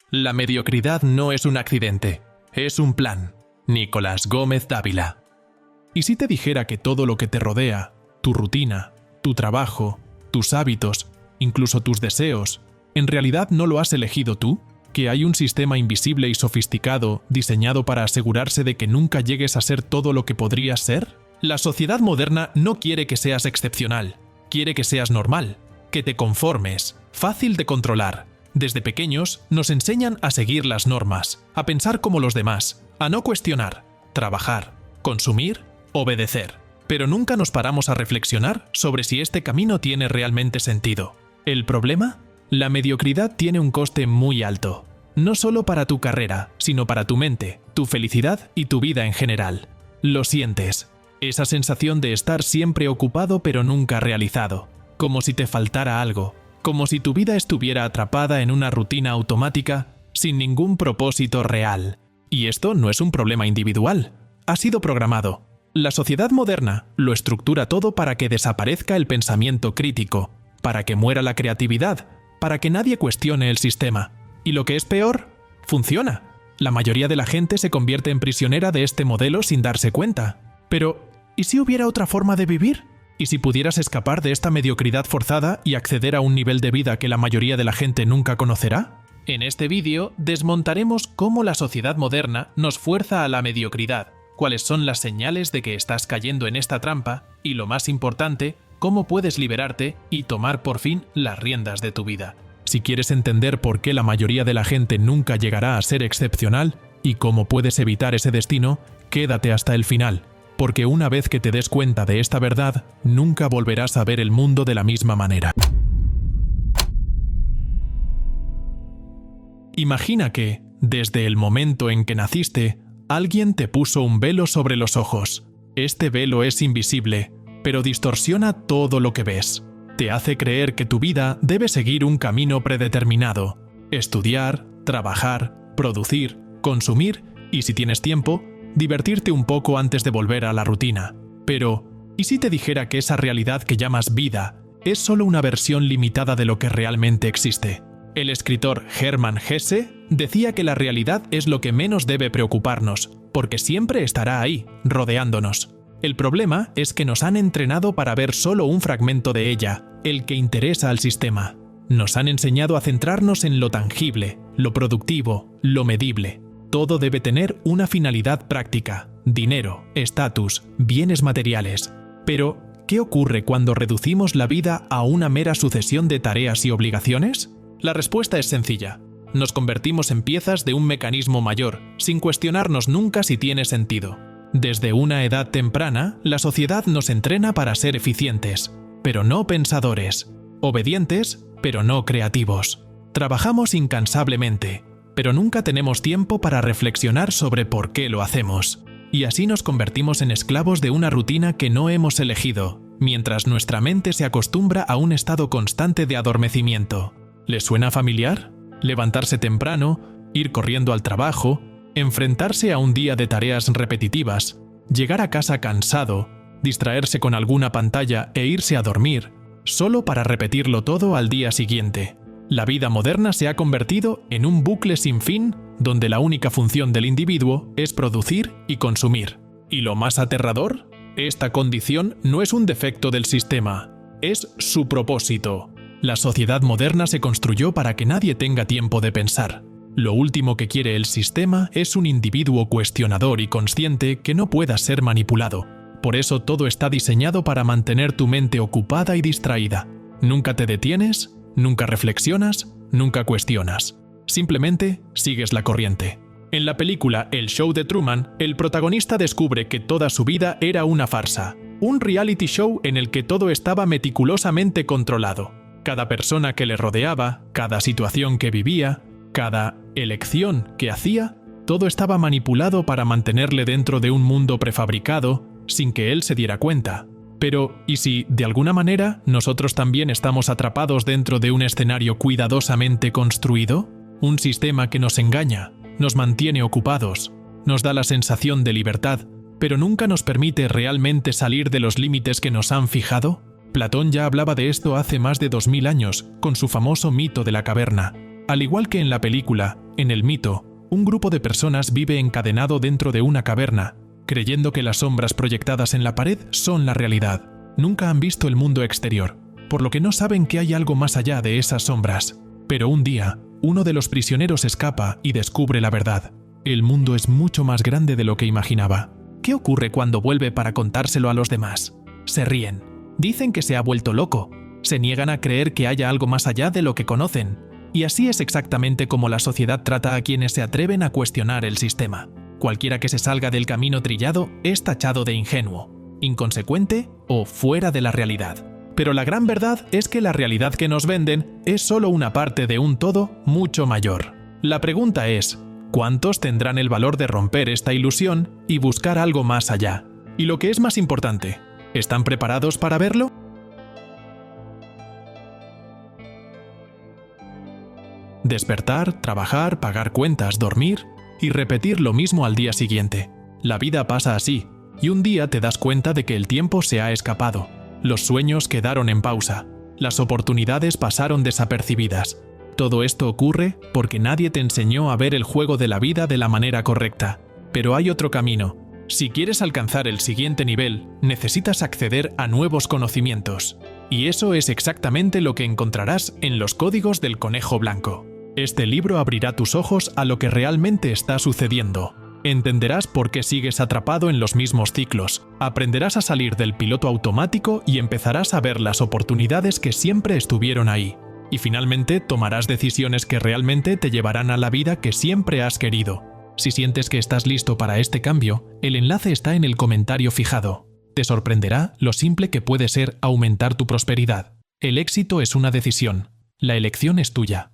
La mediocridad no es un accidente, es un plan. Nicolás Gómez Dávila. ¿Y si te dijera que todo lo que te rodea, tu rutina, tu trabajo, tus hábitos, incluso tus deseos, en realidad no lo has elegido tú? ¿Que hay un sistema invisible y sofisticado diseñado para asegurarse de que nunca llegues a ser todo lo que podrías ser? La sociedad moderna no quiere que seas excepcional, quiere que seas normal, que te conformes, fácil de controlar. Desde pequeños nos enseñan a seguir las normas, a pensar como los demás, a no cuestionar, trabajar, consumir, obedecer. Pero nunca nos paramos a reflexionar sobre si este camino tiene realmente sentido. ¿El problema? La mediocridad tiene un coste muy alto, no solo para tu carrera, sino para tu mente, tu felicidad y tu vida en general. Lo sientes, esa sensación de estar siempre ocupado pero nunca realizado, como si te faltara algo, como si tu vida estuviera atrapada en una rutina automática sin ningún propósito real. Y esto no es un problema individual, ha sido programado. La sociedad moderna lo estructura todo para que desaparezca el pensamiento crítico, para que muera la creatividad, para que nadie cuestione el sistema. Y lo que es peor, funciona. La mayoría de la gente se convierte en prisionera de este modelo sin darse cuenta. Pero, ¿y si hubiera otra forma de vivir? ¿Y si pudieras escapar de esta mediocridad forzada y acceder a un nivel de vida que la mayoría de la gente nunca conocerá? En este vídeo desmontaremos cómo la sociedad moderna nos fuerza a la mediocridad, cuáles son las señales de que estás cayendo en esta trampa y, lo más importante, cómo puedes liberarte y tomar por fin las riendas de tu vida. Si quieres entender por qué la mayoría de la gente nunca llegará a ser excepcional y cómo puedes evitar ese destino, quédate hasta el final, porque una vez que te des cuenta de esta verdad, nunca volverás a ver el mundo de la misma manera. Imagina que, desde el momento en que naciste, alguien te puso un velo sobre los ojos. Este velo es invisible, pero distorsiona todo lo que ves. Te hace creer que tu vida debe seguir un camino predeterminado. Estudiar, trabajar, producir, consumir y, si tienes tiempo, divertirte un poco antes de volver a la rutina. Pero, ¿y si te dijera que esa realidad que llamas vida es solo una versión limitada de lo que realmente existe? El escritor Hermann Hesse decía que la realidad es lo que menos debe preocuparnos, porque siempre estará ahí, rodeándonos. El problema es que nos han entrenado para ver solo un fragmento de ella, el que interesa al sistema. Nos han enseñado a centrarnos en lo tangible, lo productivo, lo medible. Todo debe tener una finalidad práctica: dinero, estatus, bienes materiales. Pero, ¿qué ocurre cuando reducimos la vida a una mera sucesión de tareas y obligaciones? La respuesta es sencilla. Nos convertimos en piezas de un mecanismo mayor, sin cuestionarnos nunca si tiene sentido. Desde una edad temprana, la sociedad nos entrena para ser eficientes, pero no pensadores, obedientes, pero no creativos. Trabajamos incansablemente, pero nunca tenemos tiempo para reflexionar sobre por qué lo hacemos. Y así nos convertimos en esclavos de una rutina que no hemos elegido, mientras nuestra mente se acostumbra a un estado constante de adormecimiento. ¿Les suena familiar? Levantarse temprano, ir corriendo al trabajo, enfrentarse a un día de tareas repetitivas, llegar a casa cansado, distraerse con alguna pantalla e irse a dormir, solo para repetirlo todo al día siguiente. La vida moderna se ha convertido en un bucle sin fin, donde la única función del individuo es producir y consumir. Y lo más aterrador, esta condición no es un defecto del sistema, es su propósito. La sociedad moderna se construyó para que nadie tenga tiempo de pensar. Lo último que quiere el sistema es un individuo cuestionador y consciente que no pueda ser manipulado. Por eso todo está diseñado para mantener tu mente ocupada y distraída. Nunca te detienes, nunca reflexionas, nunca cuestionas. Simplemente sigues la corriente. En la película El show de Truman, el protagonista descubre que toda su vida era una farsa. Un reality show en el que todo estaba meticulosamente controlado. Cada persona que le rodeaba, cada situación que vivía, cada elección que hacía, todo estaba manipulado para mantenerle dentro de un mundo prefabricado sin que él se diera cuenta. Pero, ¿y si, de alguna manera, nosotros también estamos atrapados dentro de un escenario cuidadosamente construido? Un sistema que nos engaña, nos mantiene ocupados, nos da la sensación de libertad, pero nunca nos permite realmente salir de los límites que nos han fijado. Platón ya hablaba de esto hace más de 2000 años, con su famoso mito de la caverna. Al igual que en la película, en el mito, un grupo de personas vive encadenado dentro de una caverna, creyendo que las sombras proyectadas en la pared son la realidad. Nunca han visto el mundo exterior, por lo que no saben que hay algo más allá de esas sombras. Pero un día, uno de los prisioneros escapa y descubre la verdad. El mundo es mucho más grande de lo que imaginaba. ¿Qué ocurre cuando vuelve para contárselo a los demás? Se ríen. Dicen que se ha vuelto loco. Se niegan a creer que haya algo más allá de lo que conocen. Y así es exactamente como la sociedad trata a quienes se atreven a cuestionar el sistema. Cualquiera que se salga del camino trillado es tachado de ingenuo, inconsecuente o fuera de la realidad. Pero la gran verdad es que la realidad que nos venden es solo una parte de un todo mucho mayor. La pregunta es, ¿cuántos tendrán el valor de romper esta ilusión y buscar algo más allá? Y lo que es más importante, ¿están preparados para verlo? Despertar, trabajar, pagar cuentas, dormir y repetir lo mismo al día siguiente. La vida pasa así, y un día te das cuenta de que el tiempo se ha escapado. Los sueños quedaron en pausa, las oportunidades pasaron desapercibidas. Todo esto ocurre porque nadie te enseñó a ver el juego de la vida de la manera correcta. Pero hay otro camino. Si quieres alcanzar el siguiente nivel, necesitas acceder a nuevos conocimientos. Y eso es exactamente lo que encontrarás en los Códigos del Conejo Blanco. Este libro abrirá tus ojos a lo que realmente está sucediendo. Entenderás por qué sigues atrapado en los mismos ciclos, aprenderás a salir del piloto automático y empezarás a ver las oportunidades que siempre estuvieron ahí. Y finalmente tomarás decisiones que realmente te llevarán a la vida que siempre has querido. Si sientes que estás listo para este cambio, el enlace está en el comentario fijado. Te sorprenderá lo simple que puede ser aumentar tu prosperidad. El éxito es una decisión. La elección es tuya.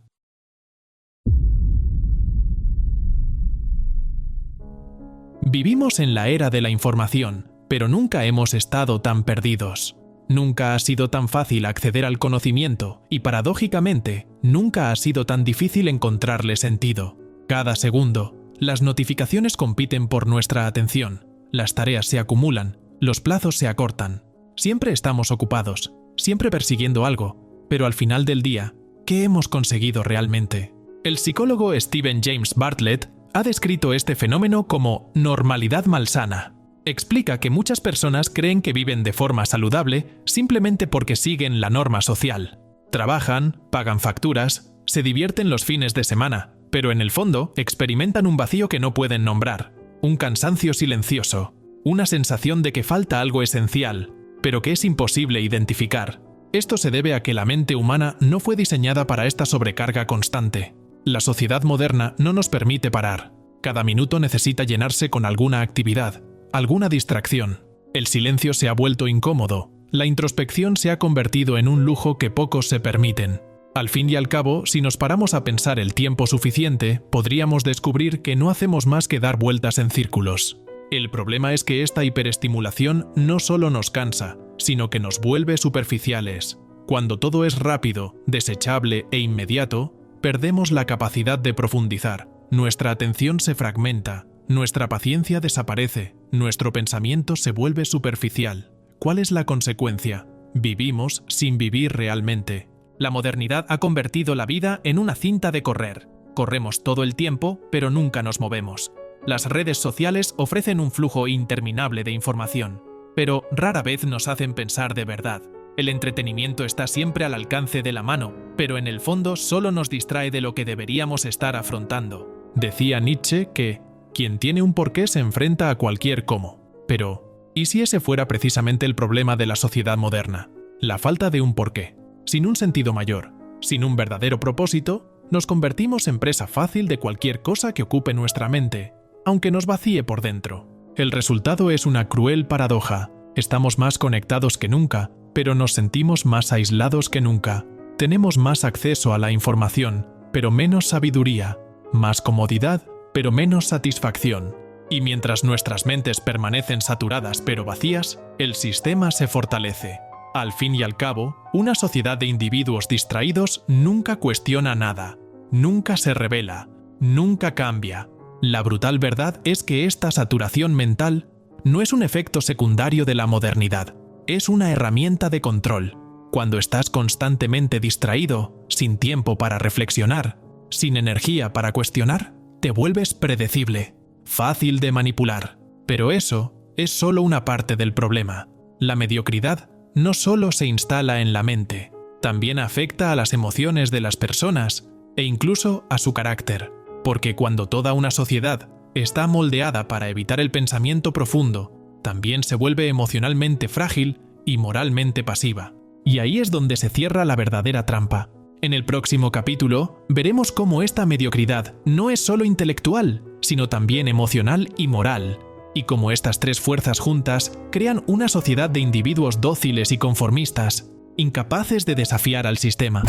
Vivimos en la era de la información, pero nunca hemos estado tan perdidos. Nunca ha sido tan fácil acceder al conocimiento y, paradójicamente, nunca ha sido tan difícil encontrarle sentido. Cada segundo, las notificaciones compiten por nuestra atención, las tareas se acumulan, los plazos se acortan. Siempre estamos ocupados, siempre persiguiendo algo, pero al final del día, ¿qué hemos conseguido realmente? El psicólogo Stephen James Bartlett ha descrito este fenómeno como normalidad malsana. Explica que muchas personas creen que viven de forma saludable simplemente porque siguen la norma social. Trabajan, pagan facturas, se divierten los fines de semana, pero en el fondo experimentan un vacío que no pueden nombrar, un cansancio silencioso, una sensación de que falta algo esencial, pero que es imposible identificar. Esto se debe a que la mente humana no fue diseñada para esta sobrecarga constante. La sociedad moderna no nos permite parar. Cada minuto necesita llenarse con alguna actividad, alguna distracción. El silencio se ha vuelto incómodo. La introspección se ha convertido en un lujo que pocos se permiten. Al fin y al cabo, si nos paramos a pensar el tiempo suficiente, podríamos descubrir que no hacemos más que dar vueltas en círculos. El problema es que esta hiperestimulación no solo nos cansa, sino que nos vuelve superficiales. Cuando todo es rápido, desechable e inmediato, perdemos la capacidad de profundizar, nuestra atención se fragmenta, nuestra paciencia desaparece, nuestro pensamiento se vuelve superficial. ¿Cuál es la consecuencia? Vivimos sin vivir realmente. La modernidad ha convertido la vida en una cinta de correr. Corremos todo el tiempo, pero nunca nos movemos. Las redes sociales ofrecen un flujo interminable de información, pero rara vez nos hacen pensar de verdad. El entretenimiento está siempre al alcance de la mano, pero en el fondo solo nos distrae de lo que deberíamos estar afrontando. Decía Nietzsche que quien tiene un porqué se enfrenta a cualquier cómo. Pero, ¿y si ese fuera precisamente el problema de la sociedad moderna? La falta de un porqué. Sin un sentido mayor, sin un verdadero propósito, nos convertimos en presa fácil de cualquier cosa que ocupe nuestra mente, aunque nos vacíe por dentro. El resultado es una cruel paradoja. Estamos más conectados que nunca, pero nos sentimos más aislados que nunca. Tenemos más acceso a la información, pero menos sabiduría, más comodidad, pero menos satisfacción. Y mientras nuestras mentes permanecen saturadas pero vacías, el sistema se fortalece. Al fin y al cabo, una sociedad de individuos distraídos nunca cuestiona nada, nunca se revela, nunca cambia. La brutal verdad es que esta saturación mental no es un efecto secundario de la modernidad, es una herramienta de control. Cuando estás constantemente distraído, sin tiempo para reflexionar, sin energía para cuestionar, te vuelves predecible, fácil de manipular. Pero eso es solo una parte del problema. La mediocridad no solo se instala en la mente, también afecta a las emociones de las personas e incluso a su carácter, porque cuando toda una sociedad está moldeada para evitar el pensamiento profundo, también se vuelve emocionalmente frágil y moralmente pasiva. Y ahí es donde se cierra la verdadera trampa. En el próximo capítulo veremos cómo esta mediocridad no es solo intelectual, sino también emocional y moral, y cómo estas tres fuerzas juntas crean una sociedad de individuos dóciles y conformistas, incapaces de desafiar al sistema.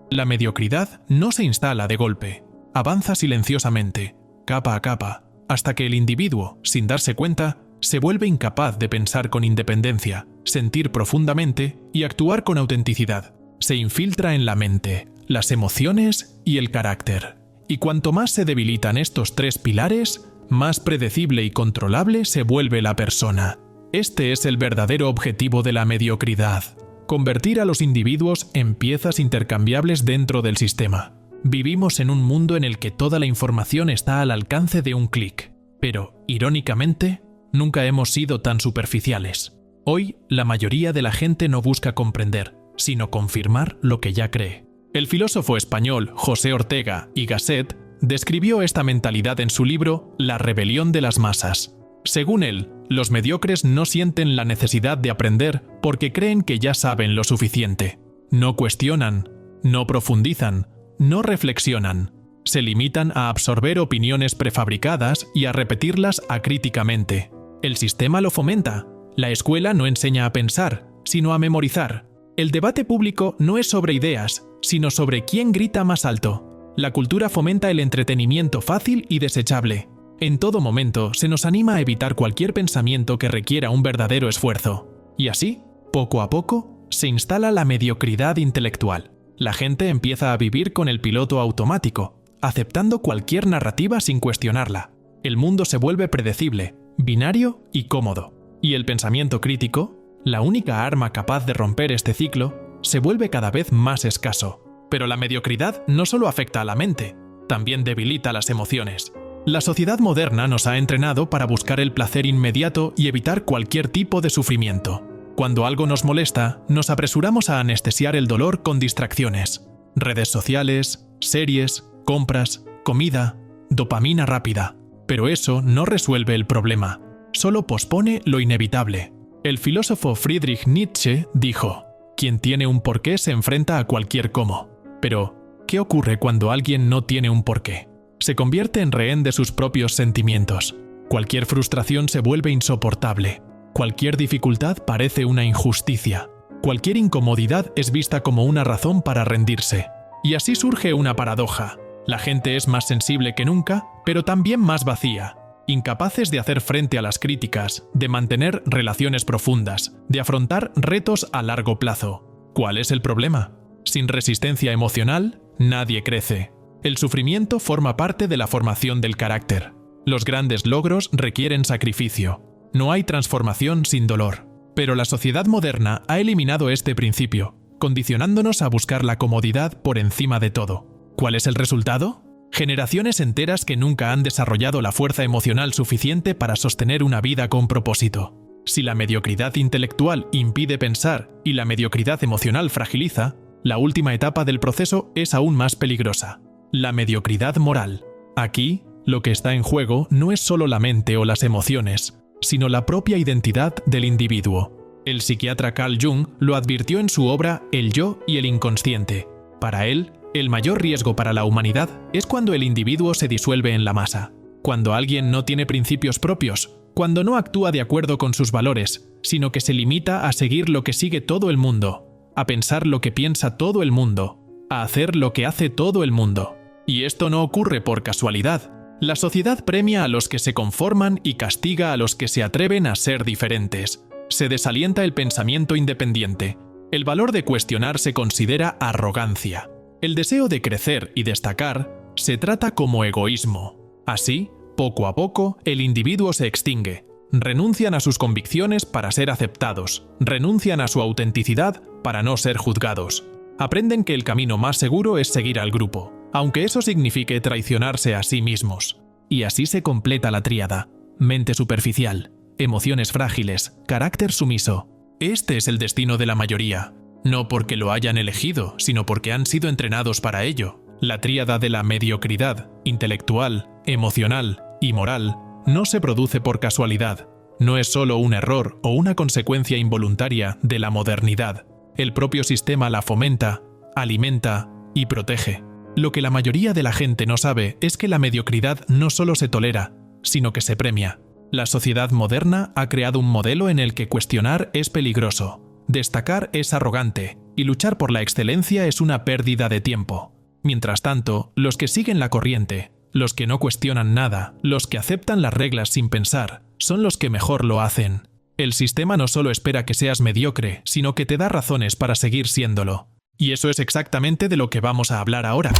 La mediocridad no se instala de golpe, avanza silenciosamente, capa a capa, hasta que el individuo, sin darse cuenta, se vuelve incapaz de pensar con independencia, sentir profundamente y actuar con autenticidad. Se infiltra en la mente, las emociones y el carácter. Y cuanto más se debilitan estos tres pilares, más predecible y controlable se vuelve la persona. Este es el verdadero objetivo de la mediocridad: convertir a los individuos en piezas intercambiables dentro del sistema. Vivimos en un mundo en el que toda la información está al alcance de un clic, pero, irónicamente, nunca hemos sido tan superficiales. Hoy, la mayoría de la gente no busca comprender, sino confirmar lo que ya cree. El filósofo español José Ortega y Gasset describió esta mentalidad en su libro La rebelión de las masas. Según él, los mediocres no sienten la necesidad de aprender porque creen que ya saben lo suficiente. No cuestionan, no profundizan, no reflexionan. Se limitan a absorber opiniones prefabricadas y a repetirlas acríticamente. El sistema lo fomenta. La escuela no enseña a pensar, sino a memorizar. El debate público no es sobre ideas, sino sobre quién grita más alto. La cultura fomenta el entretenimiento fácil y desechable. En todo momento se nos anima a evitar cualquier pensamiento que requiera un verdadero esfuerzo. Y así, poco a poco, se instala la mediocridad intelectual. La gente empieza a vivir con el piloto automático, aceptando cualquier narrativa sin cuestionarla. El mundo se vuelve predecible, binario y cómodo. Y el pensamiento crítico, la única arma capaz de romper este ciclo, se vuelve cada vez más escaso. Pero la mediocridad no solo afecta a la mente, también debilita las emociones. La sociedad moderna nos ha entrenado para buscar el placer inmediato y evitar cualquier tipo de sufrimiento. Cuando algo nos molesta, nos apresuramos a anestesiar el dolor con distracciones. Redes sociales, series, compras, comida, dopamina rápida. Pero eso no resuelve el problema, solo pospone lo inevitable. El filósofo Friedrich Nietzsche dijo: «Quien tiene un porqué se enfrenta a cualquier cómo». Pero, ¿qué ocurre cuando alguien no tiene un porqué? Se convierte en rehén de sus propios sentimientos. Cualquier frustración se vuelve insoportable. Cualquier dificultad parece una injusticia. Cualquier incomodidad es vista como una razón para rendirse. Y así surge una paradoja. La gente es más sensible que nunca, pero también más vacía. Incapaces de hacer frente a las críticas, de mantener relaciones profundas, de afrontar retos a largo plazo. ¿Cuál es el problema? Sin resistencia emocional, nadie crece. El sufrimiento forma parte de la formación del carácter. Los grandes logros requieren sacrificio. No hay transformación sin dolor. Pero la sociedad moderna ha eliminado este principio, condicionándonos a buscar la comodidad por encima de todo. ¿Cuál es el resultado? Generaciones enteras que nunca han desarrollado la fuerza emocional suficiente para sostener una vida con propósito. Si la mediocridad intelectual impide pensar y la mediocridad emocional fragiliza, la última etapa del proceso es aún más peligrosa: la mediocridad moral. Aquí, lo que está en juego no es solo la mente o las emociones, sino la propia identidad del individuo. El psiquiatra Carl Jung lo advirtió en su obra El yo y el inconsciente. Para él, el mayor riesgo para la humanidad es cuando el individuo se disuelve en la masa, cuando alguien no tiene principios propios, cuando no actúa de acuerdo con sus valores, sino que se limita a seguir lo que sigue todo el mundo, a pensar lo que piensa todo el mundo, a hacer lo que hace todo el mundo. Y esto no ocurre por casualidad. La sociedad premia a los que se conforman y castiga a los que se atreven a ser diferentes. Se desalienta el pensamiento independiente. El valor de cuestionar se considera arrogancia. El deseo de crecer y destacar se trata como egoísmo. Así, poco a poco, el individuo se extingue. Renuncian a sus convicciones para ser aceptados. Renuncian a su autenticidad para no ser juzgados. Aprenden que el camino más seguro es seguir al grupo, aunque eso signifique traicionarse a sí mismos. Y así se completa la tríada: mente superficial, emociones frágiles, carácter sumiso. Este es el destino de la mayoría, no porque lo hayan elegido, sino porque han sido entrenados para ello. La tríada de la mediocridad, intelectual, emocional y moral, no se produce por casualidad. No es solo un error o una consecuencia involuntaria de la modernidad. El propio sistema la fomenta, alimenta y protege. Lo que la mayoría de la gente no sabe es que la mediocridad no solo se tolera, sino que se premia. La sociedad moderna ha creado un modelo en el que cuestionar es peligroso, destacar es arrogante y luchar por la excelencia es una pérdida de tiempo. Mientras tanto, los que siguen la corriente, los que no cuestionan nada, los que aceptan las reglas sin pensar, son los que mejor lo hacen. El sistema no solo espera que seas mediocre, sino que te da razones para seguir siéndolo. Y eso es exactamente de lo que vamos a hablar ahora.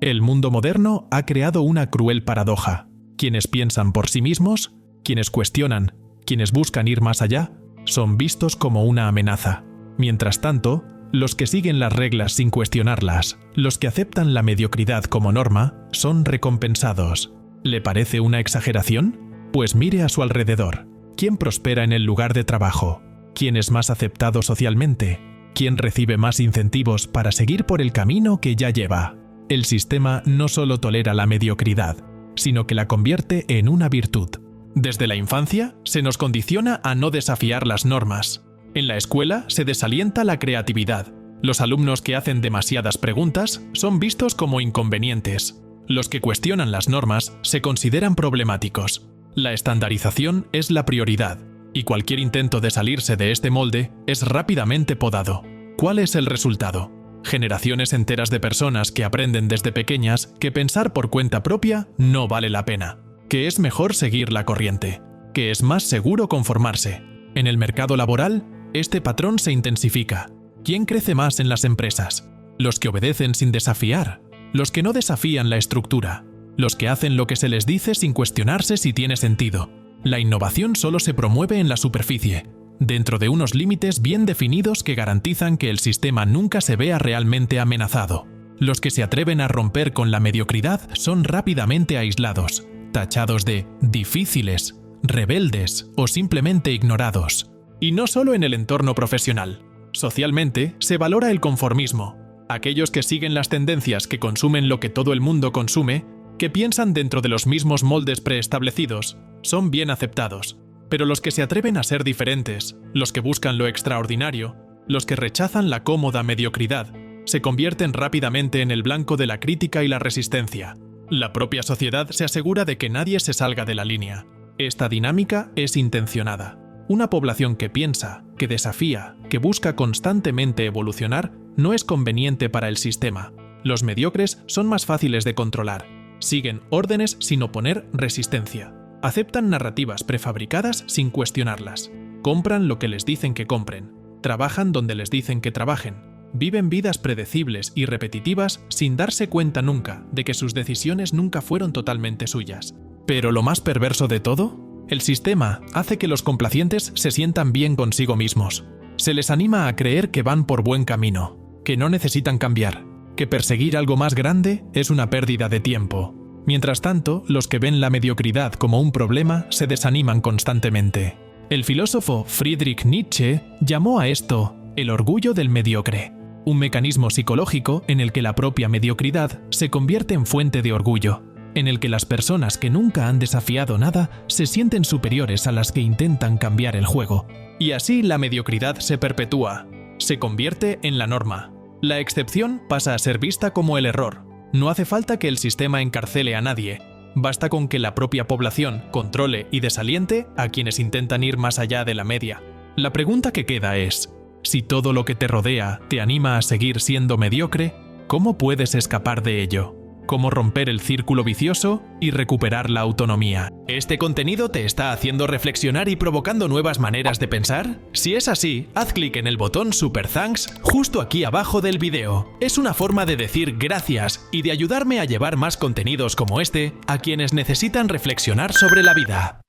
El mundo moderno ha creado una cruel paradoja. Quienes piensan por sí mismos, quienes cuestionan, quienes buscan ir más allá, son vistos como una amenaza. Mientras tanto, los que siguen las reglas sin cuestionarlas, los que aceptan la mediocridad como norma, son recompensados. ¿Le parece una exageración? Pues mire a su alrededor. ¿Quién prospera en el lugar de trabajo? ¿Quién es más aceptado socialmente? ¿Quién recibe más incentivos para seguir por el camino que ya lleva? El sistema no solo tolera la mediocridad, sino que la convierte en una virtud. Desde la infancia, se nos condiciona a no desafiar las normas. En la escuela se desalienta la creatividad. Los alumnos que hacen demasiadas preguntas son vistos como inconvenientes. Los que cuestionan las normas se consideran problemáticos. La estandarización es la prioridad, y cualquier intento de salirse de este molde es rápidamente podado. ¿Cuál es el resultado? Generaciones enteras de personas que aprenden desde pequeñas que pensar por cuenta propia no vale la pena, que es mejor seguir la corriente, que es más seguro conformarse. En el mercado laboral, este patrón se intensifica. ¿Quién crece más en las empresas? Los que obedecen sin desafiar, los que no desafían la estructura, los que hacen lo que se les dice sin cuestionarse si tiene sentido. La innovación solo se promueve en la superficie, dentro de unos límites bien definidos que garantizan que el sistema nunca se vea realmente amenazado. Los que se atreven a romper con la mediocridad son rápidamente aislados, tachados de difíciles, rebeldes o simplemente ignorados. Y no solo en el entorno profesional. Socialmente se valora el conformismo. Aquellos que siguen las tendencias, que consumen lo que todo el mundo consume, que piensan dentro de los mismos moldes preestablecidos, son bien aceptados. Pero los que se atreven a ser diferentes, los que buscan lo extraordinario, los que rechazan la cómoda mediocridad, se convierten rápidamente en el blanco de la crítica y la resistencia. La propia sociedad se asegura de que nadie se salga de la línea. Esta dinámica es intencionada. Una población que piensa, que desafía, que busca constantemente evolucionar, no es conveniente para el sistema. Los mediocres son más fáciles de controlar. Siguen órdenes sin oponer resistencia. Aceptan narrativas prefabricadas sin cuestionarlas. Compran lo que les dicen que compren. Trabajan donde les dicen que trabajen. Viven vidas predecibles y repetitivas sin darse cuenta nunca de que sus decisiones nunca fueron totalmente suyas. Pero lo más perverso de todo, el sistema hace que los complacientes se sientan bien consigo mismos. Se les anima a creer que van por buen camino, que no necesitan cambiar, que perseguir algo más grande es una pérdida de tiempo. Mientras tanto, los que ven la mediocridad como un problema se desaniman constantemente. El filósofo Friedrich Nietzsche llamó a esto el orgullo del mediocre, un mecanismo psicológico en el que la propia mediocridad se convierte en fuente de orgullo, en el que las personas que nunca han desafiado nada se sienten superiores a las que intentan cambiar el juego. Y así la mediocridad se perpetúa, se convierte en la norma. La excepción pasa a ser vista como el error. No hace falta que el sistema encarcele a nadie. Basta con que la propia población controle y desaliente a quienes intentan ir más allá de la media. La pregunta que queda es, si todo lo que te rodea te anima a seguir siendo mediocre, ¿cómo puedes escapar de ello? ¿Cómo romper el círculo vicioso y recuperar la autonomía? ¿Este contenido te está haciendo reflexionar y provocando nuevas maneras de pensar? Si es así, haz clic en el botón Super Thanks justo aquí abajo del video. Es una forma de decir gracias y de ayudarme a llevar más contenidos como este a quienes necesitan reflexionar sobre la vida.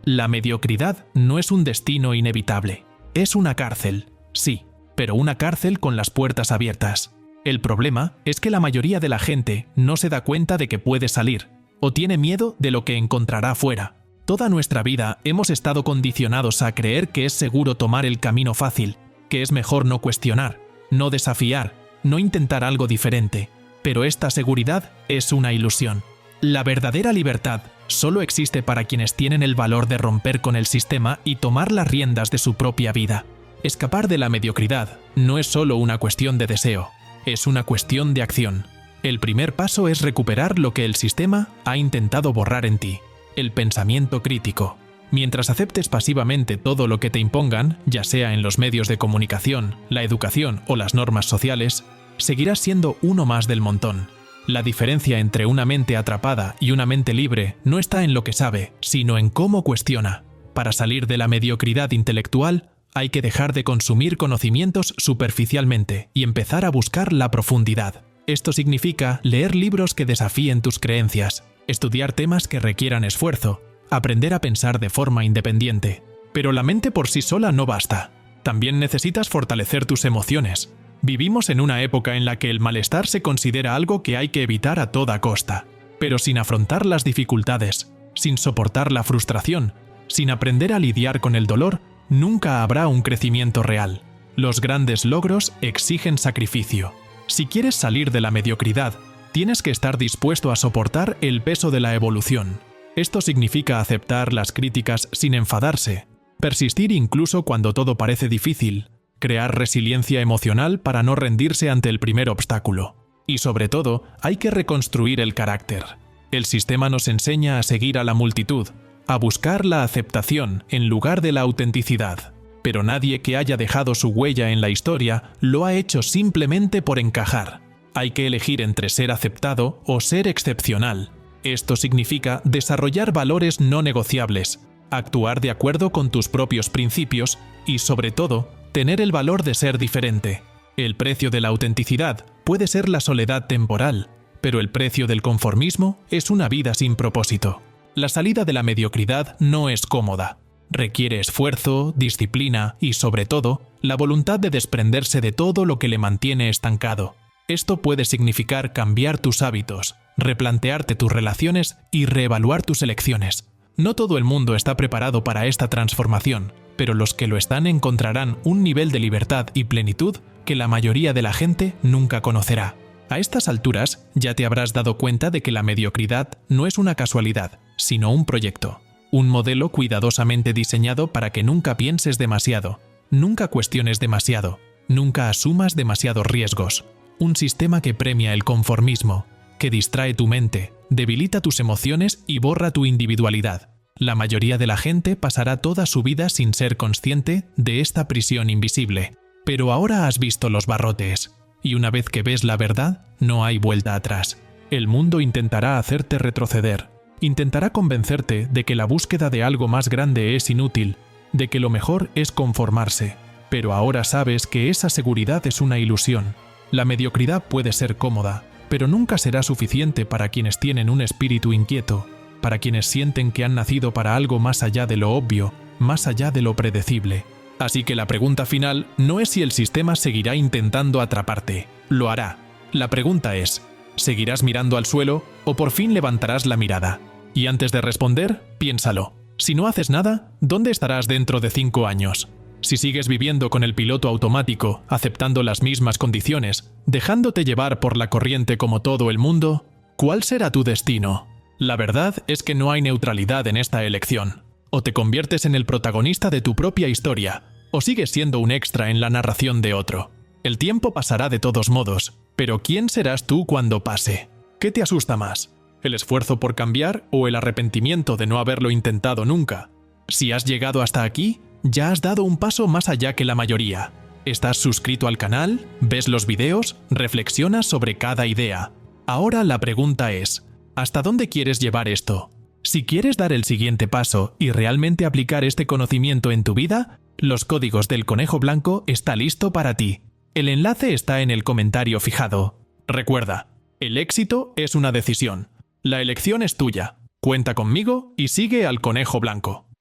La mediocridad no es un destino inevitable. Es una cárcel, sí, pero una cárcel con las puertas abiertas. El problema es que la mayoría de la gente no se da cuenta de que puede salir, o tiene miedo de lo que encontrará fuera. Toda nuestra vida hemos estado condicionados a creer que es seguro tomar el camino fácil, que es mejor no cuestionar, no desafiar, no intentar algo diferente. Pero esta seguridad es una ilusión. La verdadera libertad solo existe para quienes tienen el valor de romper con el sistema y tomar las riendas de su propia vida. Escapar de la mediocridad no es solo una cuestión de deseo, es una cuestión de acción. El primer paso es recuperar lo que el sistema ha intentado borrar en ti: el pensamiento crítico. Mientras aceptes pasivamente todo lo que te impongan, ya sea en los medios de comunicación, la educación o las normas sociales, seguirás siendo uno más del montón. La diferencia entre una mente atrapada y una mente libre no está en lo que sabe, sino en cómo cuestiona. Para salir de la mediocridad intelectual, hay que dejar de consumir conocimientos superficialmente y empezar a buscar la profundidad. Esto significa leer libros que desafíen tus creencias, estudiar temas que requieran esfuerzo, aprender a pensar de forma independiente. Pero la mente por sí sola no basta. También necesitas fortalecer tus emociones. Vivimos en una época en la que el malestar se considera algo que hay que evitar a toda costa. Pero sin afrontar las dificultades, sin soportar la frustración, sin aprender a lidiar con el dolor, nunca habrá un crecimiento real. Los grandes logros exigen sacrificio. Si quieres salir de la mediocridad, tienes que estar dispuesto a soportar el peso de la evolución. Esto significa aceptar las críticas sin enfadarse, persistir incluso cuando todo parece difícil, crear resiliencia emocional para no rendirse ante el primer obstáculo. Y sobre todo, hay que reconstruir el carácter. El sistema nos enseña a seguir a la multitud, a buscar la aceptación en lugar de la autenticidad. Pero nadie que haya dejado su huella en la historia lo ha hecho simplemente por encajar. Hay que elegir entre ser aceptado o ser excepcional. Esto significa desarrollar valores no negociables, actuar de acuerdo con tus propios principios y, sobre todo, tener el valor de ser diferente. El precio de la autenticidad puede ser la soledad temporal, pero el precio del conformismo es una vida sin propósito. La salida de la mediocridad no es cómoda. Requiere esfuerzo, disciplina y, sobre todo, la voluntad de desprenderse de todo lo que le mantiene estancado. Esto puede significar cambiar tus hábitos, replantearte tus relaciones y reevaluar tus elecciones. No todo el mundo está preparado para esta transformación, pero los que lo están encontrarán un nivel de libertad y plenitud que la mayoría de la gente nunca conocerá. A estas alturas ya te habrás dado cuenta de que la mediocridad no es una casualidad, sino un proyecto. Un modelo cuidadosamente diseñado para que nunca pienses demasiado, nunca cuestiones demasiado, nunca asumas demasiados riesgos. Un sistema que premia el conformismo, que distrae tu mente, debilita tus emociones y borra tu individualidad. La mayoría de la gente pasará toda su vida sin ser consciente de esta prisión invisible. Pero ahora has visto los barrotes, y una vez que ves la verdad, no hay vuelta atrás. El mundo intentará hacerte retroceder. Intentará convencerte de que la búsqueda de algo más grande es inútil, de que lo mejor es conformarse. Pero ahora sabes que esa seguridad es una ilusión. La mediocridad puede ser cómoda, pero nunca será suficiente para quienes tienen un espíritu inquieto, para quienes sienten que han nacido para algo más allá de lo obvio, más allá de lo predecible. Así que la pregunta final no es si el sistema seguirá intentando atraparte. Lo hará. La pregunta es, ¿seguirás mirando al suelo o por fin levantarás la mirada? Y antes de responder, piénsalo. Si no haces nada, ¿dónde estarás dentro de 5 años? Si sigues viviendo con el piloto automático, aceptando las mismas condiciones, dejándote llevar por la corriente como todo el mundo, ¿cuál será tu destino? La verdad es que no hay neutralidad en esta elección. O te conviertes en el protagonista de tu propia historia, o sigues siendo un extra en la narración de otro. El tiempo pasará de todos modos, pero ¿quién serás tú cuando pase? ¿Qué te asusta más? ¿El esfuerzo por cambiar o el arrepentimiento de no haberlo intentado nunca? Si has llegado hasta aquí, ya has dado un paso más allá que la mayoría. ¿Estás suscrito al canal? ¿Ves los videos? ¿Reflexionas sobre cada idea? Ahora la pregunta es, ¿hasta dónde quieres llevar esto? Si quieres dar el siguiente paso y realmente aplicar este conocimiento en tu vida, Los Códigos del Conejo Blanco está listo para ti. El enlace está en el comentario fijado. Recuerda, el éxito es una decisión. La elección es tuya. Cuenta conmigo y sigue al Conejo Blanco.